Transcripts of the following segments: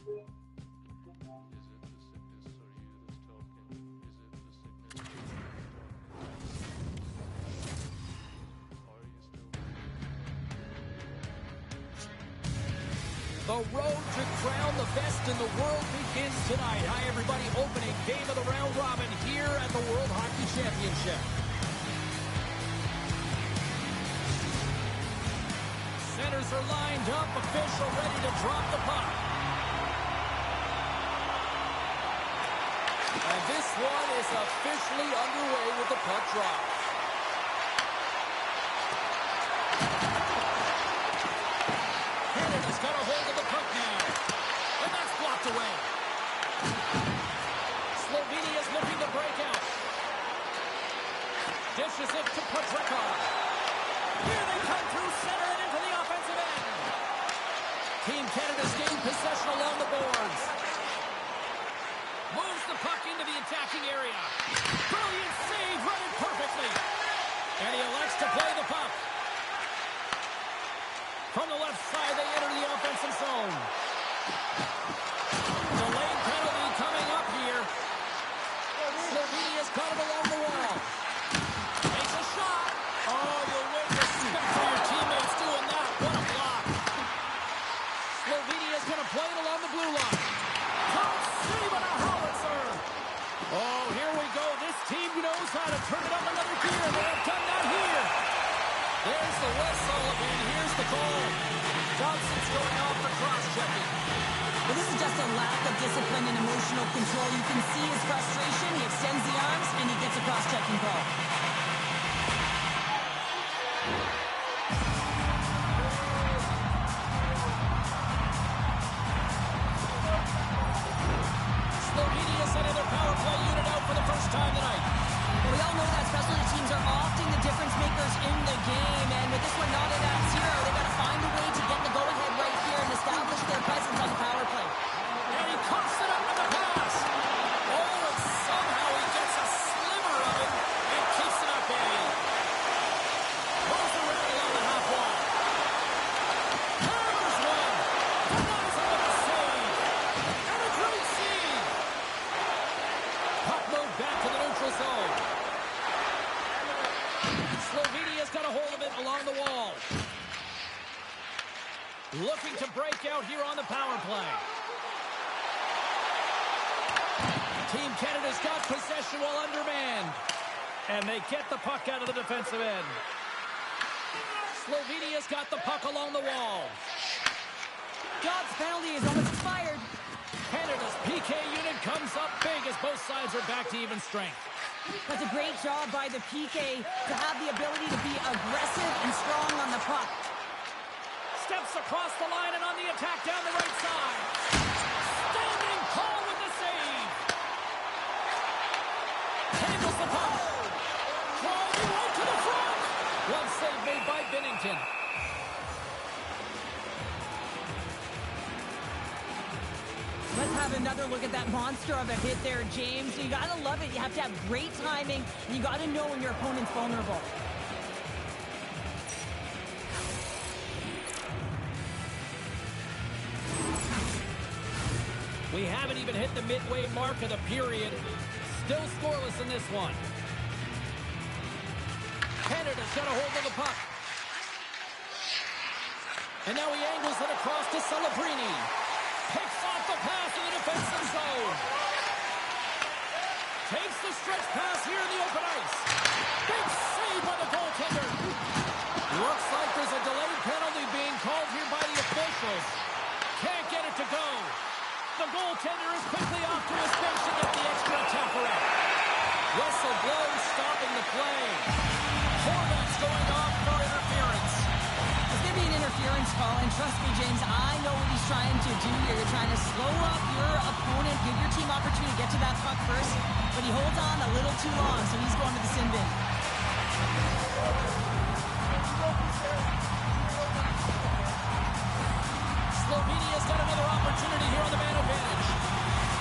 The road to crown the best in the world begins tonight. Hi, everybody. Opening game of the round robin here at the World Hockey Championship. Centers are lined up. Official ready to drop the puck. And this one is officially underway with the puck drop. Canada's got a hold of the puck now. And that's blocked away. Slovenia's looking to break out. Dishes it to Petreka. Here they come through center and into the offensive end. Team Canada's gained possession along the boards. Moves the puck into the attacking area. Brilliant save, run it perfectly. And he elects to play the puck. From the left side, they enter the offensive zone. Delayed penalty coming up here. Slovenia's got it along the wall. Makes a shot. Oh, you'll win respect for your teammates doing that. What a block. Slovenia's going to play it along the blue line. Top save on a howitzer. Oh, here we go. This team knows how to turn it up another gear. They have done that here. There's the whistle, and here's the goal. Johnson's going off for cross-checking. Well, this is just a lack of discipline and emotional control. You can see his frustration. He extends the arms, and he gets a cross-checking call. Slovenia sending their power play unit out for the first time tonight. Well, we all know that specialty teams are often the difference makers in the game, and with this one knotted at 0, they got to find a way to get the go-ahead right here and establish their presence on the power play. And he coughs it up with the pass. Oh, and somehow he gets a sliver of it and keeps it up in. Moves around along the half wall. Hammers one. Denies him with a save. And a great save. Puck moved back to the neutral zone. Slovenia's got a hold of it along the wall. Looking to break out here on the power play. Team Canada's got possession while undermanned. And they get the puck out of the defensive end. Slovenia's got the puck along the wall. God's penalty is almost expired. Canada's PK unit comes up big as both sides are back to even strength. That's a great job by the PK to have the ability to be aggressive and strong on the puck. Steps across the line and on the attack down the right side. Standing tall with the save. Handles the puck. Driving right to the front. One save made by Binnington. Let's have another look at that monster of a hit there, James. You got to love it. You have to have great timing, and you got to know when your opponent's vulnerable. We haven't even hit the midway mark of the period. Still scoreless in this one. Canada's got a hold of the puck. And now he angles it across to Celebrini. Picks off the pass in the defensive zone. Takes the stretch pass here in the open ice. Big save by the goaltender. Looks like there's a delayed penalty being called here by the officials. Can't get it to go. The goaltender is quickly off to his bench to get the extra attacker out. Whistle blows, stopping the play. Horvat's going off for interference. It's going to be an interference call, and trust me, James, I know what he's trying to do here. You're trying to slow up your opponent, give your team opportunity to get to that puck first, but he holds on a little too long, so he's going to the sin bin. Slovenia's got another opportunity here on the man advantage.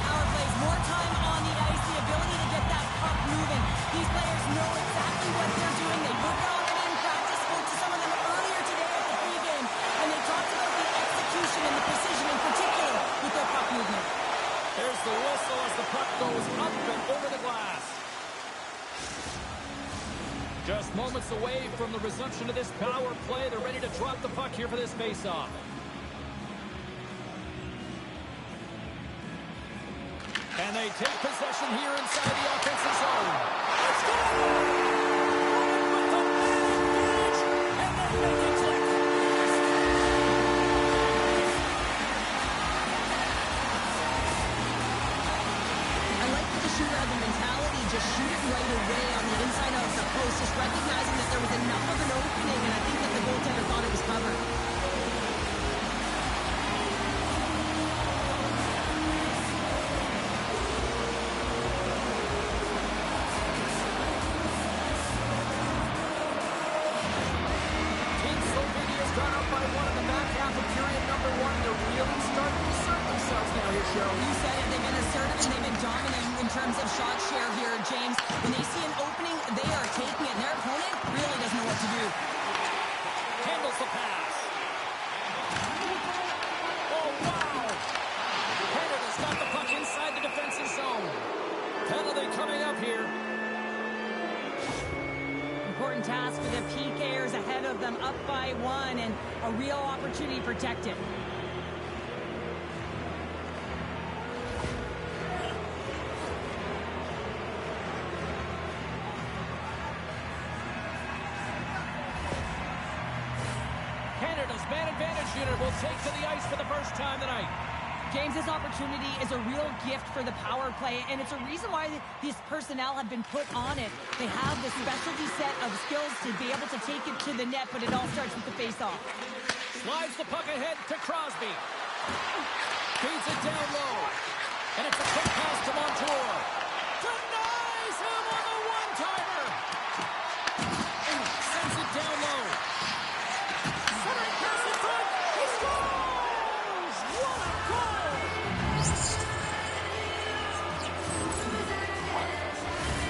Power plays, more time on the ice, the ability to get that puck moving. These players know exactly what they're doing. They worked on it in practice, spoke to some of them earlier today at the pregame, and they talked about the execution and the precision in particular with their puck movement. Just moments away from the resumption of this power play. They're ready to drop the puck here for this faceoff. And they take possession here inside the offensive zone. Let's go! With the advantage, and they make it click. I like that the shooter had the mentality, just shoot it right away on the inside of the post, just recognizing that there was enough of an opening, and I think that the goaltender thought it was covered. Team Slovenia has gone up by one in the back half of period number one. They're really starting to assert themselves now here, Cheryl. You said it, they've been assertive and they've been dominant in terms of shot share here, James. When they see an opening, they are taking it, and their opponent really doesn't know what to do. Handles the pass. Oh, wow! Canada's got the puck inside the defensive zone. Penalty coming up here. Important task for the PKers ahead of them, up by one, and a real opportunity protected. Canada's man advantage unit will take to the ice for the first time tonight. James, this opportunity is a real gift for the power play, and it's a reason why this personnel have been put on it. They have the specialty set of skills to be able to take it to the net, but it all starts with the face-off. Slides the puck ahead to Crosby. Feeds it down low. And it's a quick pass to Montour. Denies him on the one-timer. Sends it down low. Centering pass in front. He scores! What a goal!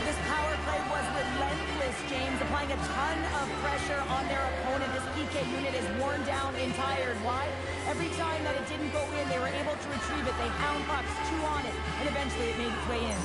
This power play was relentless, James, applying a ton of pressure on their opponent. This PK unit is worn down and tired. Why? Every time that it didn't go in, they were able to retrieve it. They hound pucks, chew on it, and eventually it made its way in.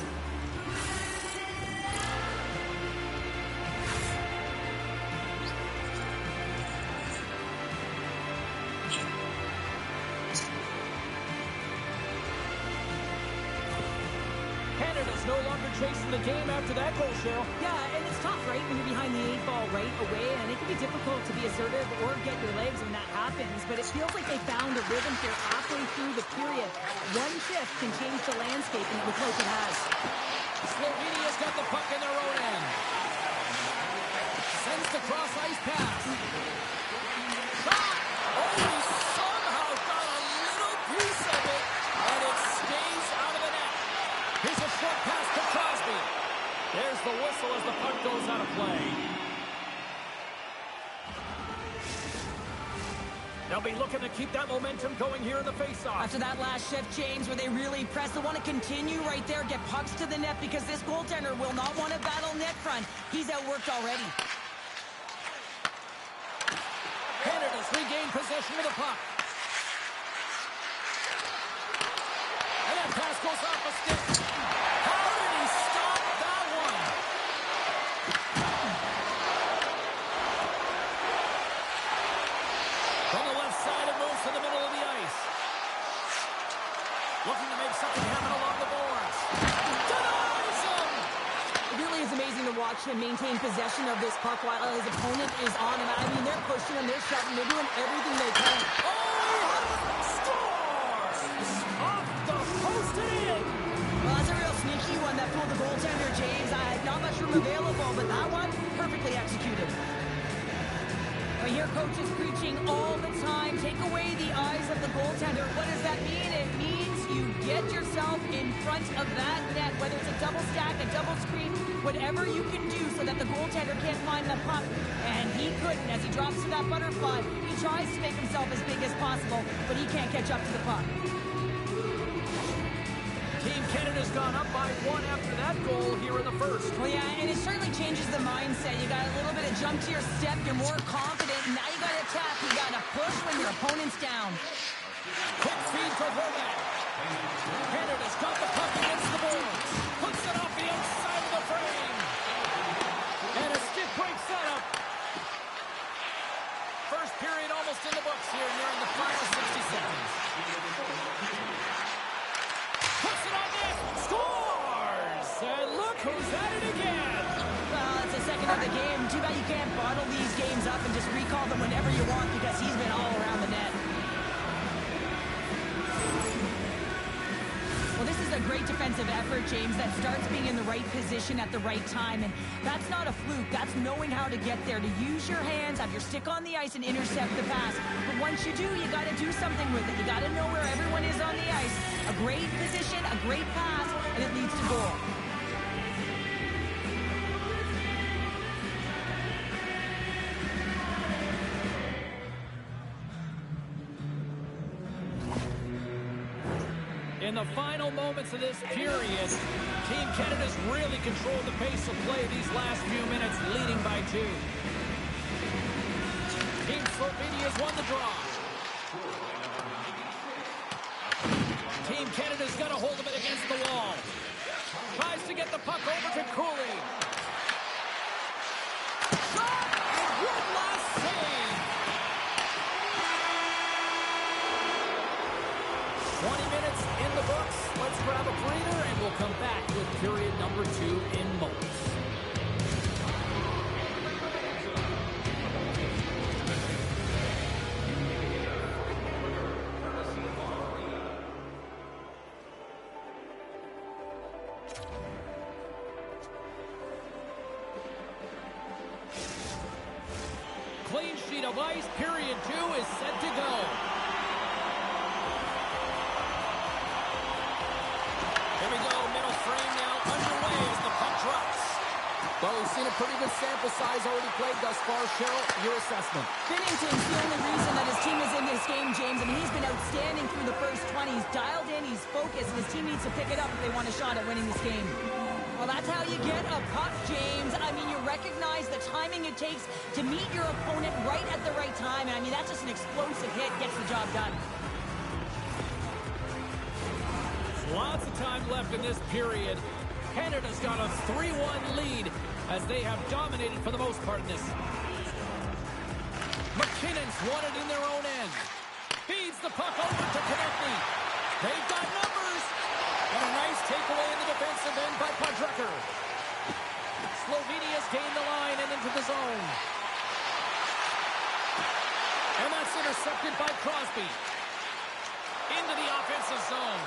Canada's no longer chasing the game after that goal, Cheryl. Yeah, and it's tough, right, when you're behind the eight ball right away, and it can be difficult to be assertive or get your legs when that happens, but it feels like they found a rhythm here halfway through the period. One shift can change the landscape, and it looks like it has. Slovenia's got the puck in their own end. Sends the cross-ice pass. Shot! Oh, he somehow got a little piece of it, and it stays out of the net. Here's a short pass to Crosby. There's the whistle as the puck goes out of play. They'll be looking to keep that momentum going here in the faceoff. After that last shift, James, where they really press, they want to continue right there, get pucks to the net, because this goaltender will not want to battle net front. He's outworked already. Canada's regained possession of the puck. And that pass goes off the stick. How did he stop that one? From the left side, it moves to the middle of the ice. Looking to make something happen along the boards. Denies him! It really is amazing to watch him maintain possession of this puck while his opponent is on him. I mean, they're pushing him, they're shoving, they're doing everything they can. Oh, scores! Off the post and in! Well, that's a real sneaky one that fooled the goaltender, James. Not much room available, but that one, perfectly executed. I hear coaches preaching all the time, take away the eyes of the goaltender. What does that mean? It means you get yourself in front of that net, whether it's a double stack, a double screen, whatever you can do so that the goaltender can't find the puck. And he couldn't. As he drops to that butterfly, he tries to make himself as big as possible, but he can't catch up to the puck. Team Canada's gone up by one after that goal here in the first. Well, yeah, and it certainly changes the mindset. You got a little bit of jump to your step. You're more confident. Now you got to attack. You got to push when your opponent's down. Quick feed to Horvat. Canada's got the puck against the boards. Puts it off the outside of the frame. And a stick break setup. here nearing the final 60 seconds. Puts it on net. Scores! And look who's at it again. Well, it's the second of the game. Too bad you can't bottle these games up and just recall them whenever you want because he's been all around the net. Well, this is a great defensive effort, James, that starts being in the right position at the right time. And that's not a fluke. That's knowing how to get there, to use your hands, have your stick on the ice, and intercept the pass. But once you do, you got to do something with it. You got to know where everyone is on the ice. A great position, a great pass, and it leads to goal. In the final moments of this period, Team Canada's really controlled the pace of play these last few minutes, leading by 2. Team Slovenia's won the draw. Team Canada's got a hold of it against the wall. Tries to get the puck over to Cooley. Shot! And good last save! 20 minutes in the books. Let's grab a breather, and we'll come back with period number 2 in moments. Clean sheet of ice. Period 2 is set to go. Here we go, middle frame now underway as the puck drops. Well, we've seen a pretty good sample size already played thus far. Cheryl, your assessment. Binnington's the only reason that his team is in this game, James. I mean, he's been outstanding through the first 20. He's dialed in, he's focused, and his team needs to pick it up if they want a shot at winning this game. Well, that's how you get a puck, James. I mean, you recognize the timing it takes to meet your opponent right at the right time. And I mean, that's just an explosive hit, gets the job done. Lots of time left in this period. Canada's got a 3-1 lead as they have dominated for the most part in this. McKinnon's won it in their own end. Feeds the puck over to Konechny. They've got numbers. And a nice takeaway in the defensive end by Podrecker. Slovenia's gained the line and into the zone. And that's intercepted by Crosby. Into the offensive zone.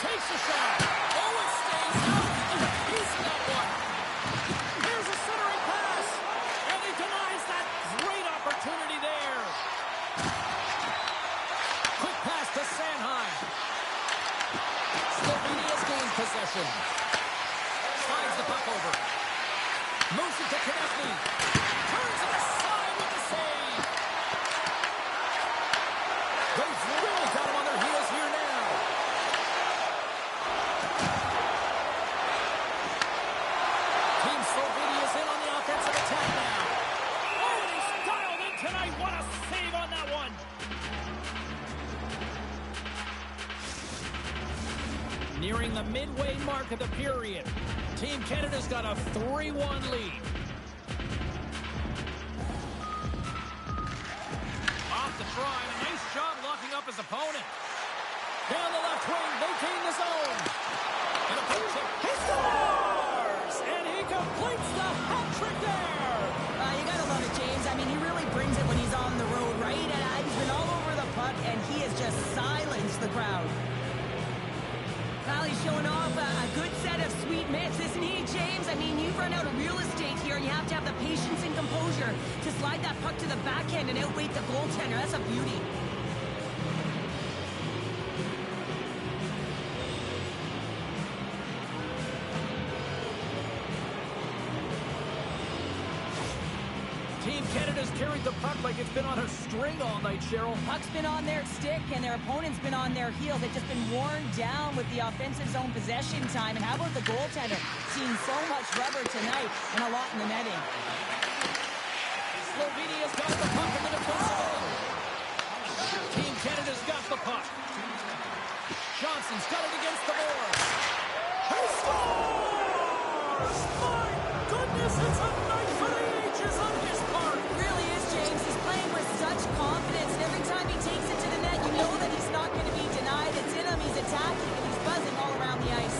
Takes a shot. Oh, it stays out. He's got one. Here's a centering pass. And he denies that great opportunity there. Quick pass to Sanheim. Slovenia's gained possession. Slides the puck over. Moves it to Konechny. Turns it aside with the save. They've really got him on their heels here now. Team Slovenia's in on the offensive attack now. Oh, and he's dialed in tonight. What a save on that one. Nearing the midway mark of the period. Team Canada's got a 3-1 lead. Off the try, and a nice job locking up his opponent. Down the left wing, they gain the zone. And a puck check. He scores! And he completes the hat trick there. You gotta love it, James. I mean, he really brings it when he's on the road, right? And he's been all over the puck, and he has just silenced the crowd. Well, he's showing off a good set of sweet mitts, isn't he, James? I mean, you've run out of real estate here, and you have to have the patience and composure to slide that puck to the backhand and outweight the goaltender. That's a beauty. Team Canada's carried the puck like it's been on a string all night, Cheryl. Puck's been on their stick, and their opponent's been on their heels. They've just been worn down with the offensive zone possession time. And how about the goaltender? Seeing so much rubber tonight and a lot in the netting. Slovenia's got the puck in the defensive end. Team Canada's got the puck. Johnson's got it against the boards. He scores! My goodness, it's a night for the ages! touches on his part. Really is, James. He's playing with such confidence, and every time he takes it to the net, you know that he's not going to be denied. It's in him, he's attacking, and he's buzzing all around the ice.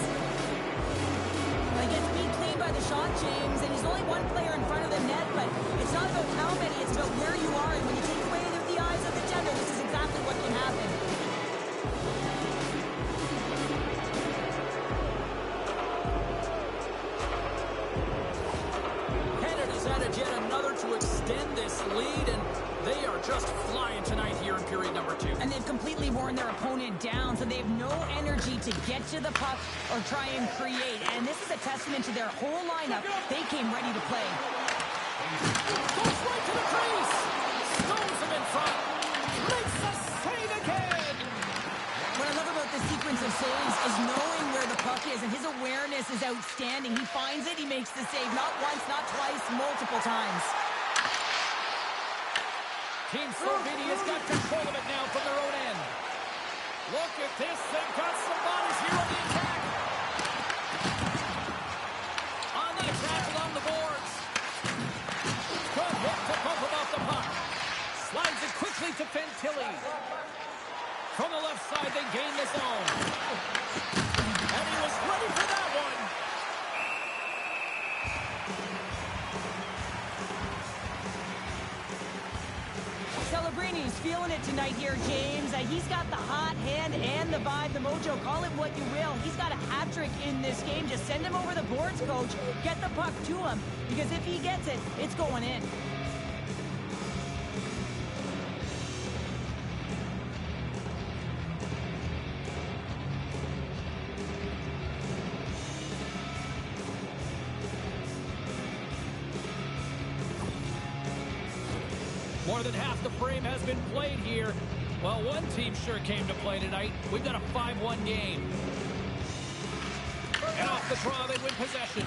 Well, he gets beat clean by the shot, James, and he's only one player in front of the net, but it's not about how many, it's about where you are, and when you take away the eyes of the tender, this is exactly what can happen. Canada's added yet another to extend this lead, and they are just flying tonight here in period number 2. And they've completely worn their opponent down, so they have no energy to get to the puck or try and create. And this is a testament to their whole lineup. They came ready to play. Goes right to the crease. Stones him in front. Makes the save again. What I love about this sequence of saves is knowing where the puck is, and his awareness is outstanding. He finds it, he makes the save. Not once, not twice, multiple times. Team Slovenia's got control of it now from their own end. Look at this. They've got some bodies here on the attack. On the attack along the boards. Good hit to bump him off the puck. Slides it quickly to Fantilli. From the left side, they gain the zone. And he was ready for that one. Celebrini is feeling it tonight here, James. He's got the hot hand and the vibe, the mojo. Call it what you will. He's got a hat trick in this game. Just send him over the boards, coach. Get the puck to him, because if he gets it, it's going in. More than half the frame has been played here. Well, one team sure came to play tonight. We've got a 5-1 game. And off the draw, they win possession.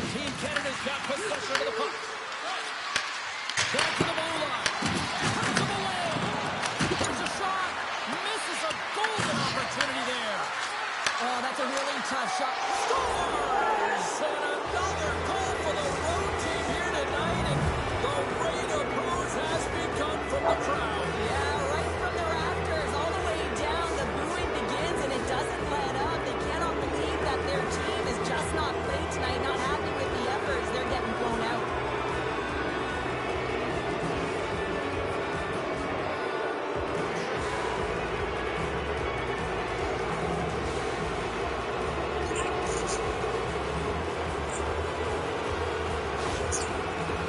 Team Canada's got possession of the puck. Back to the blue line. Turns him away. There's a shot. Misses a golden opportunity there. Oh, that's a really tough shot. Scores! And another goal for the road team here tonight. And the rate of booze has begun from the crowd. Yeah, right from the rafters, all the way down. The booing begins, and it doesn't let up. They cannot believe that their team is just not played tonight, not happy with the efforts. They're getting blown out.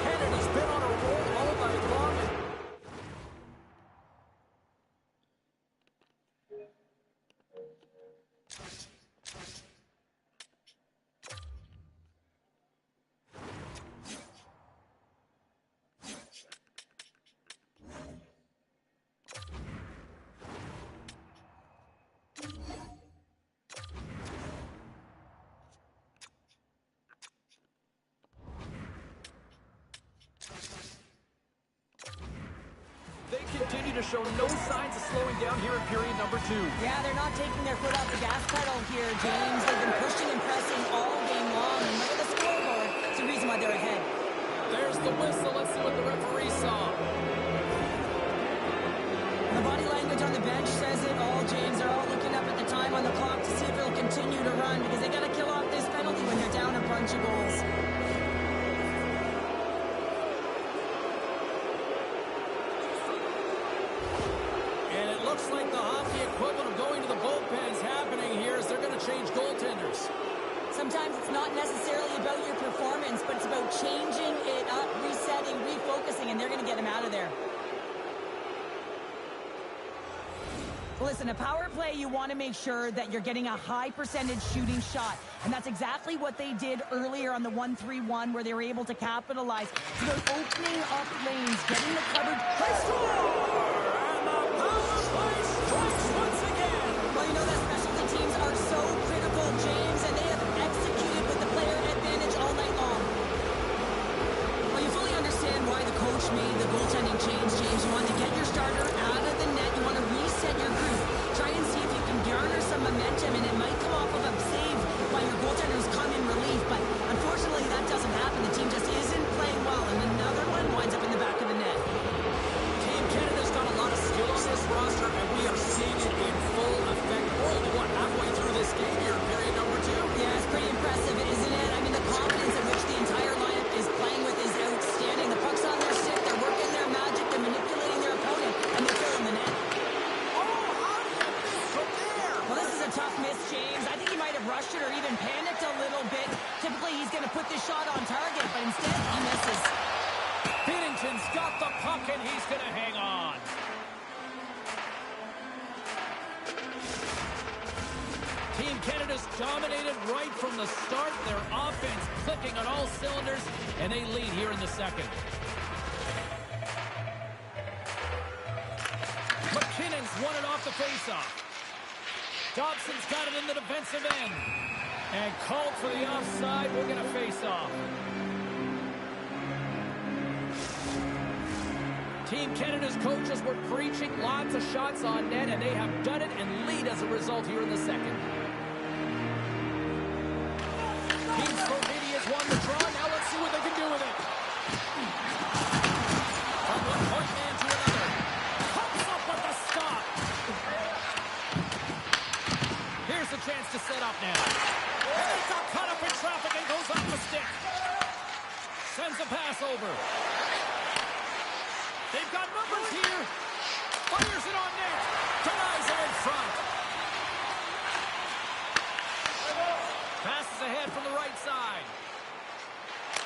Canada's been on a roll all night long. They continue to show no signs of slowing down here in period number 2. Yeah, they're not taking their foot off the gas pedal here, James. They've been pushing and pressing all game long. And look at the scoreboard. It's the reason why they're ahead. There's the whistle. Let's see what the referee saw. The body language on the bench says it all, James. They're all looking up at the time on the clock to see if it'll continue to run, because they got to kill off this penalty when they're down a bunch of goals. And it looks like the hockey equivalent of going to the bullpen is happening here as they're going to change goaltenders. Sometimes it's not necessarily about your performance, but it's about changing it up, resetting, refocusing, and they're going to get him out of there. Listen, a power play, you want to make sure that you're getting a high percentage shooting shot. And that's exactly what they did earlier on the 1-3-1, where they were able to capitalize. It's about opening up lanes, getting the coverage. They score! And the power play strikes once again. Well, you know that specialty teams are so critical, James, and they have executed with the player advantage all night long. Well, you fully understand why the coach made the goaltending change, James. You want to get your starter out of the net. You want to reset your group. Try and see if you can garner some momentum, and it might come off of a save by your goaltender who's come in relief. But unfortunately, going to put this shot on target, but instead he misses. Binnington's got the puck, and he's going to hang on. Team Canada's dominated right from the start. Their offense clicking on all cylinders, and they lead here in the second. McKinnon's won it off the faceoff. Dobson's got it in the defensive end. And called for the offside. We're going to face off. Team Canada's coaches were preaching lots of shots on net, and they have done it and lead as a result here in the second. Team Slovenia's won the draw. Now let's see what they can do with it. From one point man to another. Comes up with the stop. Here's a chance to set up now. And he got caught up in traffic and goes off the stick. Sends a pass over. They've got numbers here. Fires it on net. Denies it in front. Passes ahead from the right side.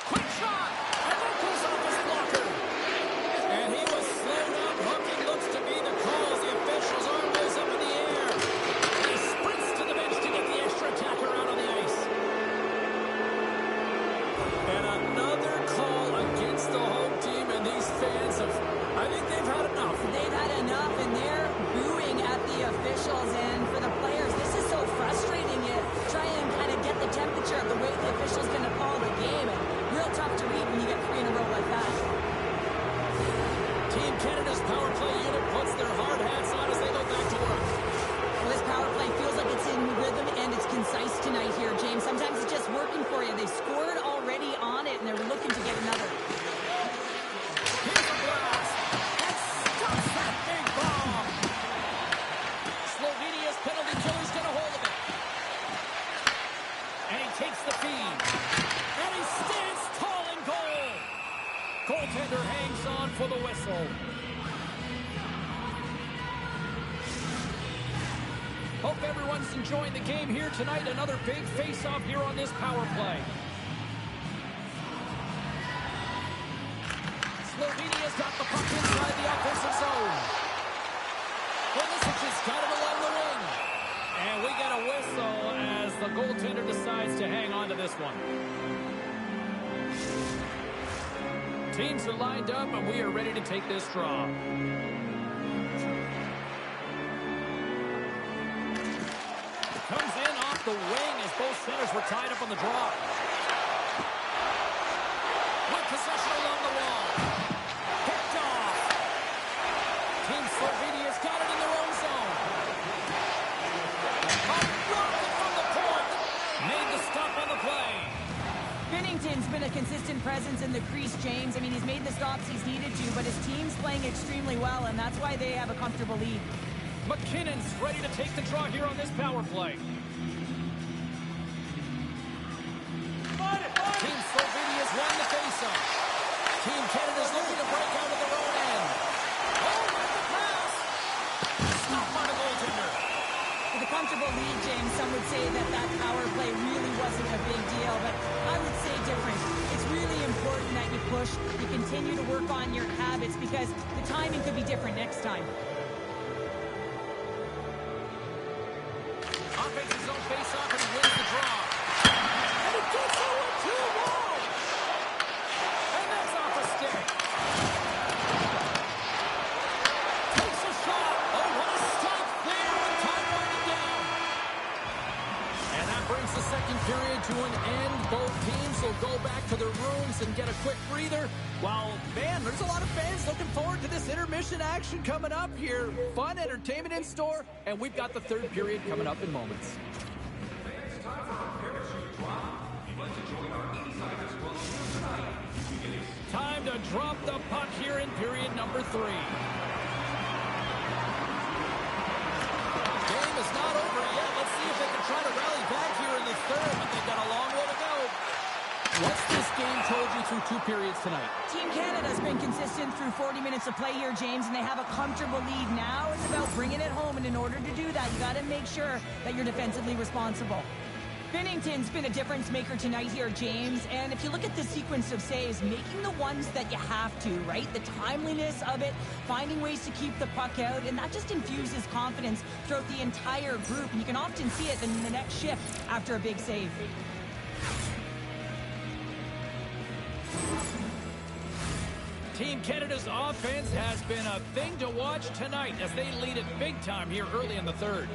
Quick shot. And that goes off his blocker. And he was slowed up. Hooking looks to be the call as the official's arm goes up in the air. He sprints to the bench to get the extra attacker out on the ice. And another call against the home team, and these fans have, I think they've had enough. They've had enough, and they're booing at the officials. And for the players, this is so frustrating. You try and kind of get the temperature of the way the official's going to call the game, and real tough to read when you get 3 in a row like that. Team Canada's power play unit puts their hard hats on as they go back to work. Well, this power play feels like it's in rhythm and it's concise tonight here, James. Sometimes it's just working for you. They scored already on it, and they're looking to get another. Here's a blast. And stops that big bomb. Slovenia's penalty killer's got a hold of it. And he takes the feed. And he stands tall in goal. Goaltender hangs on for the whistle. Hope everyone's enjoying the game here tonight. Another big face-off here on this power play. Slovenia's got the puck inside the offensive zone. Pulisic has got it along the wing. And we get a whistle as the goaltender decides to hang on to this one. Teams are lined up, and we are ready to take this draw. Comes in off the wing as both centers were tied up on the draw. With possession along the wall. Picked off. Team Slovenia's got it in their own zone. A rocket from the point. Made the stop on the play. Binnington's been a consistent presence in the crease, James. I mean, he's made the stops he's needed to, but his team's playing extremely well, and that's why they have a comfortable lead. McKinnon's ready to take the draw here on this power play. Team Slovenia's won the faceoff. Team Canada's looking to break out of their own end. Oh, with the pass. Stop by the goaltender. With a comfortable lead, James, some would say that that power play really wasn't a big deal, but I would say different. It's really important that you push, you continue to work on your habits, because the timing could be different next time. Offensive zone face-off, and he wins the draw. And he gets it with 2 more. And that's off a stick. Takes a shot. Oh, what a strike there with time winding down. And that brings the second period to an end. Both teams will go back to their rooms and get a quick breather. While, man, there's a lot of fans looking forward to this intermission action coming up here. Fun entertainment in store, and we've got the third period coming up in moments. Time to drop the puck here in period number 3. Game is not over yet. Let's see if they can try to rally back here in the third, but they've got a long way to go. What's this game told you through 2 periods tonight? Team Canada's been consistent through 40 minutes of play here, James, and they have a comfortable lead. Now it's about bringing it home, and in order to do that, you got to make sure that you're defensively responsible. Binnington's been a difference maker tonight here, James. And if you look at the sequence of saves, making the ones that you have to, right? The timeliness of it, finding ways to keep the puck out, and that just infuses confidence throughout the entire group. And you can often see it in the next shift after a big save. Team Canada's offense has been a thing to watch tonight as they lead it big time here early in the third.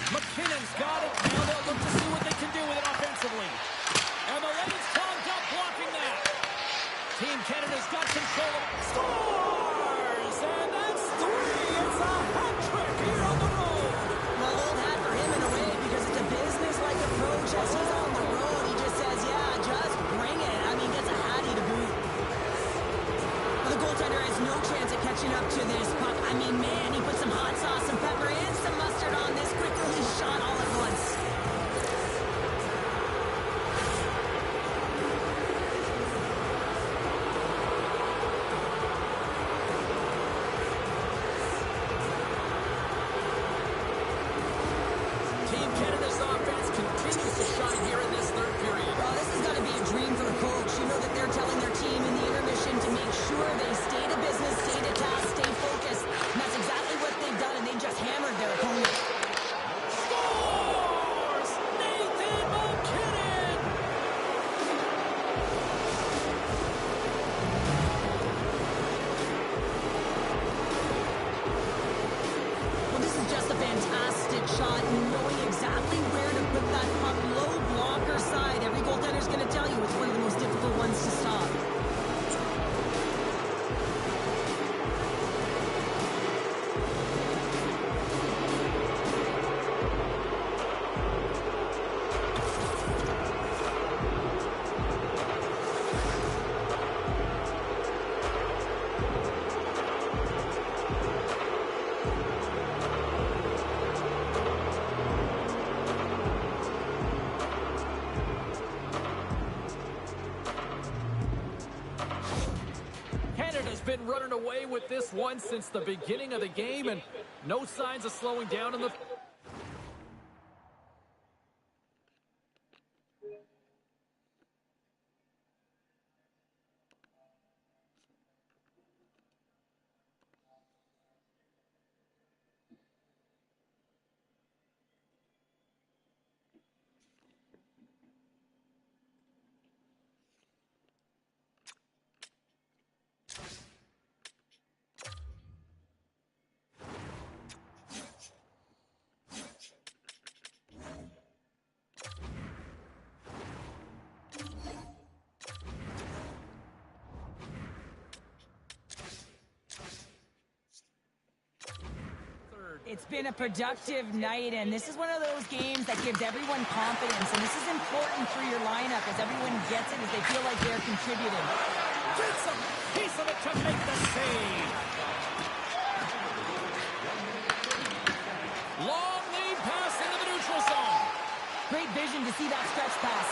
McKinnon's got it. Now they'll look to see what they can do with it offensively. And the lane's clogged up blocking that. Team Canada's got control of it. Scores! And that's 3. It's a hat trick here on the road. Well, old hat for him in a way because it's a business-like approach as he's on the road. He just says, yeah, just bring it. I mean, gets a hattie to boot. Well, the goaltender has no chance at catching up to this puck. I mean, man, he put some hot sauce, some pepper, and some mustard on this quick release shot all at once. Team Canada's offense continues to shine here in this third period. Well, this has got to be a dream for the coach. You know that they're telling their team in the intermission to make sure they stay to business, stay to task, stay focused. And that's exactly what they've done, and they just hammered their opponent. Scores! Nathan McKinnon! Well, this is just a fantastic shot, knowing exactly where to put that puck low blocker side. Every goaltender's going to tell you it's one of the most difficult ones to stop. Canada's been running away with this one since the beginning of the game, and no signs of slowing down in the... It's been a productive night, and this is one of those games that gives everyone confidence, and this is important for your lineup as everyone gets it, as they feel like they're contributing. Gets a piece of it to make the save. Long lead pass into the neutral zone. Great vision to see that stretch pass.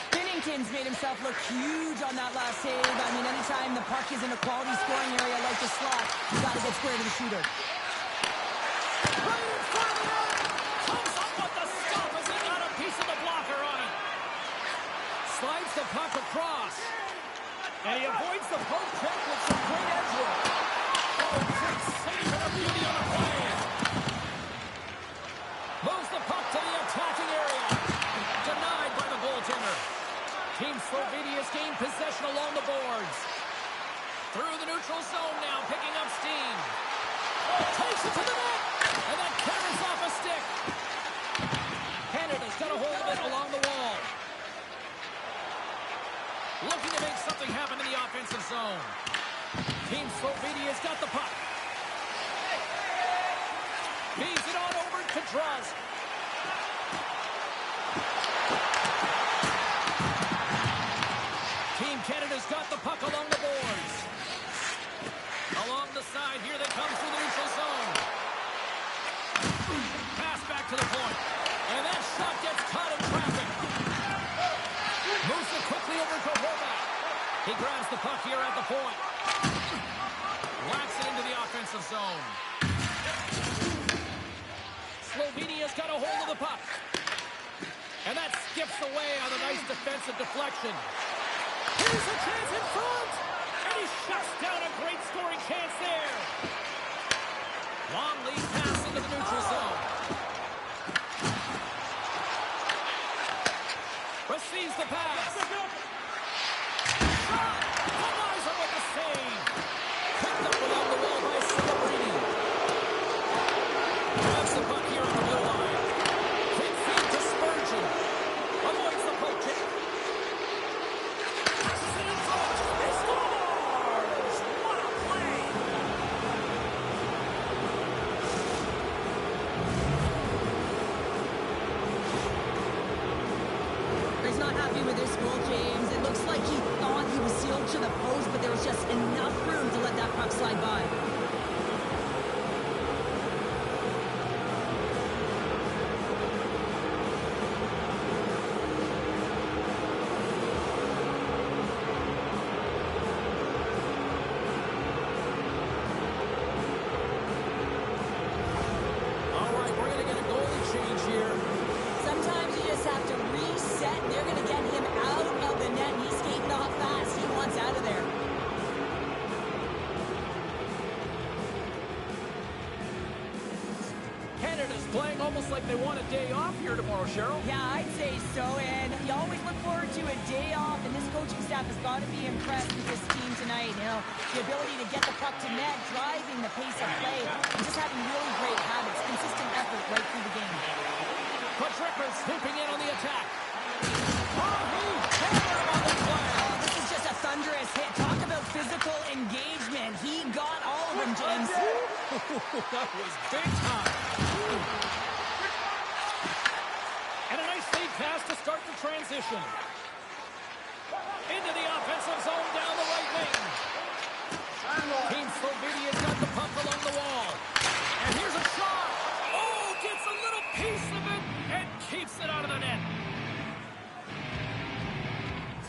Binnington's made himself look huge on that last save. I mean, anytime the puck is in a quality scoring area like the slot, you got to get square to the shooter. Right in front of him. Comes up with the stop as he got a piece of the blocker on it. Slides the puck across. And he avoids the poke check with some great edge work. Oh, great save and a beauty on the play. Moves the puck to the attacking area. Denied by the goaltender. Team Slovenia's gained possession along the boards. Through the neutral zone now, picking up steam. Takes it to the net, and that carries off a stick. Canada's got a hold of it along the wall. Looking to make something happen in the offensive zone. Team Slovenia's got the puck. Feeds it on over to Drozd. Team Canada's got the puck along the boards. Along the side, here they come through the neutral zone. Pass back to the point. And that shot gets caught in traffic. Moves it quickly over to Horvath. He grabs the puck here at the point. Whacks it into the offensive offensive zone. Slovenia's got a hold of the puck. And that skips away on a nice defensive deflection. Here's a chance in front. And he shuts down a great scoring chance there. Long lead pass into the neutral zone. Receives the pass. Shot! Eliza with the save. Picked up along the wall by Celebrini. Grabs the puck here on the blue line. Quick feed to Spurgeon. Avoids the poke check. Passes it in front. He scores! What a play! He's not happy with this goal, James. It looks like he thought he was sealed to the post, but there was just enough room to let that puck slide by. All right, we're going to get a goalie change here. Sometimes you just have to reset. They're going to get him out of the net. He's skating off fast. He wants out of there. Canada's playing almost like they want a day off here tomorrow, Cheryl. Yeah, I'd say so. And you always look forward to a day off. And this coaching staff has got to be impressed with this team tonight. You know, the ability to get the puck to net, driving the pace of play, and just having really great habits, consistent effort right through the game. Patrick's swooping in on the attack. Oh, he hammered him on the play. Oh, this is just a thunderous hit. Talk about physical engagement. He got all of them, James. That was big time. And a nice lead pass to start the transition. Into the offensive zone down the right wing. Team Slovenia's got the puck along the wall. And here's a shot. Oh, gets a little piece of it and keeps it out of the net.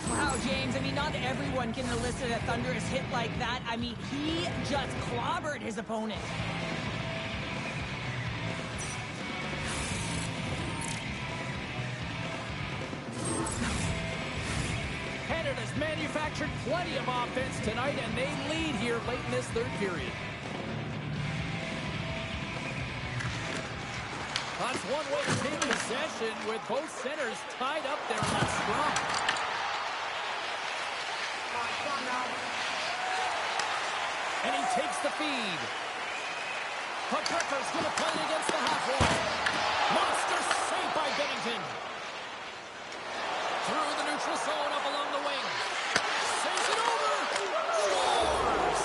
Wow, James, I mean, not everyone can elicit a thunderous hit like that. I mean, he just clobbered his opponent. Canada's manufactured plenty of offense tonight, and they lead here late in this third period. That's one way to take possession with both centers tied up there in that scrum. And he takes the feed. Patrick's going to play it against the half wall. Monster save by Bennington. Through the neutral zone up along the wing. Saves it over. Scores!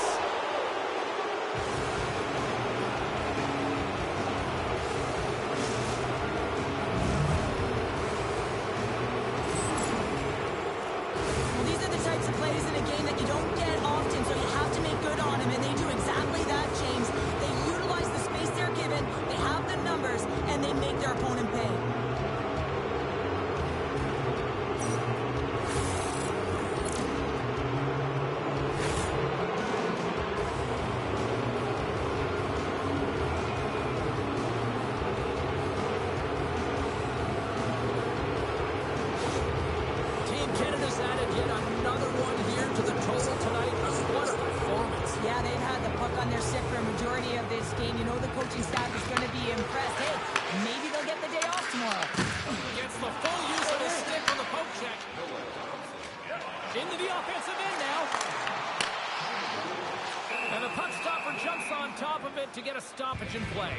Well, these are the types of plays in a game that you don't get often, so you have to make good on them, and they do exactly that, James. They utilize the space they're given, they have the numbers, and they make their opponent pay. Team Canada's added yet another one here to the total tonight. What a performance. Yeah, they've had the puck on their stick for a majority of this game. You know the coaching staff is going to be impressed. Hey, maybe they'll get the day off tomorrow. Gets the full use of his stick on the poke check. Into the offensive end now. And the puck stopper jumps on top of it to get a stoppage in play.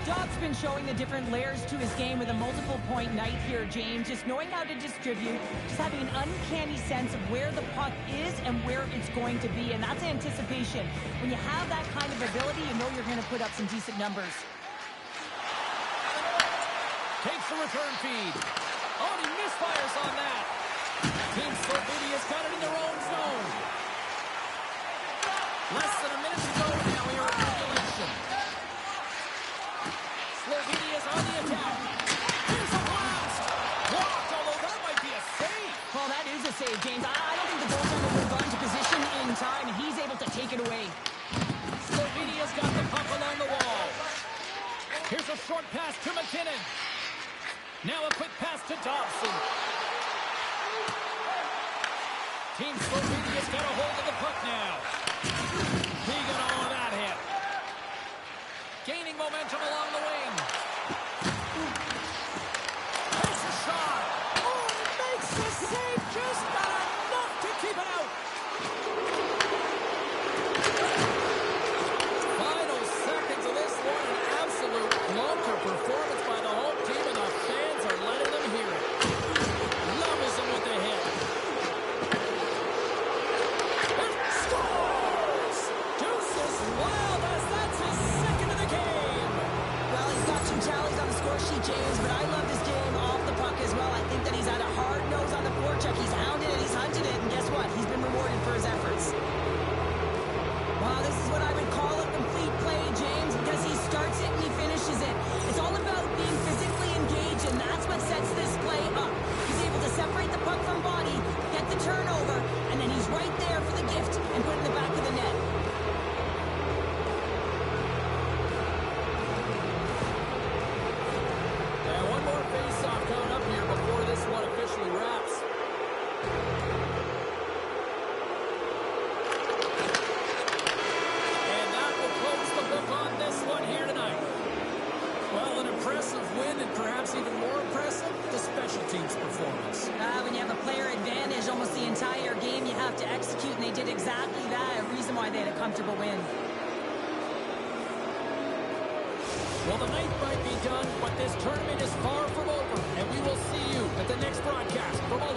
Doc's been showing the different layers to his game with a multiple point night here, James. Just knowing how to distribute, just having an uncanny sense of where the puck is and where it's going to be. And that's anticipation. When you have that kind of ability, you know you're going to put up some decent numbers. Takes the return feed. Oh, and he misfires on that. Team Slovenia's got it in their own zone. Less than a minute to go now here at regulation. Slovenia's on the attack. Here's a blast. Blocked, although that might be a save. Well, that is a save, James. I don't think the goaltender would have gone to position in time, and he's able to take it away. Slovenia's got the puck along the wall. Here's a short pass to McKinnon. Now a quick pass to Dobson. Team Slovenia's got a hold of the puck now. Keegan all of that hit. Gaining momentum along the wing. There's a shot. Oh, it makes the save just not enough to keep it out. Final seconds of this one. An absolute clunker performance by the home team, and the fans are letting them hear it. Levels them with the hit. Scores! Deuces wild as that's his second of the game. Well, he's got 2 tallies on the score sheet, James, but I love this game off the puck as well. I think that he's had a hard nose on the forecheck. He's hounded it, he's hunted it, and guess what? He's been rewarded for his efforts. Wow, this is what I would call a complete play, James, because he starts it and he finishes it. It's all about being physically engaged, and that's what sets this play up. He's able to separate the puck from body, get the turnover, and then he's right there for the gift and put it in the back of the net. And one more face-off coming up here before this one officially wraps. And that will close the book on this one here tonight. Well, an impressive win, and perhaps even more impressive, the special teams performance. When you have a player advantage almost the entire game, you have to execute, and they did exactly that. A reason why they had a comfortable win. Well, the night might be done, but this tournament is far from over, and we will see you at the next broadcast from all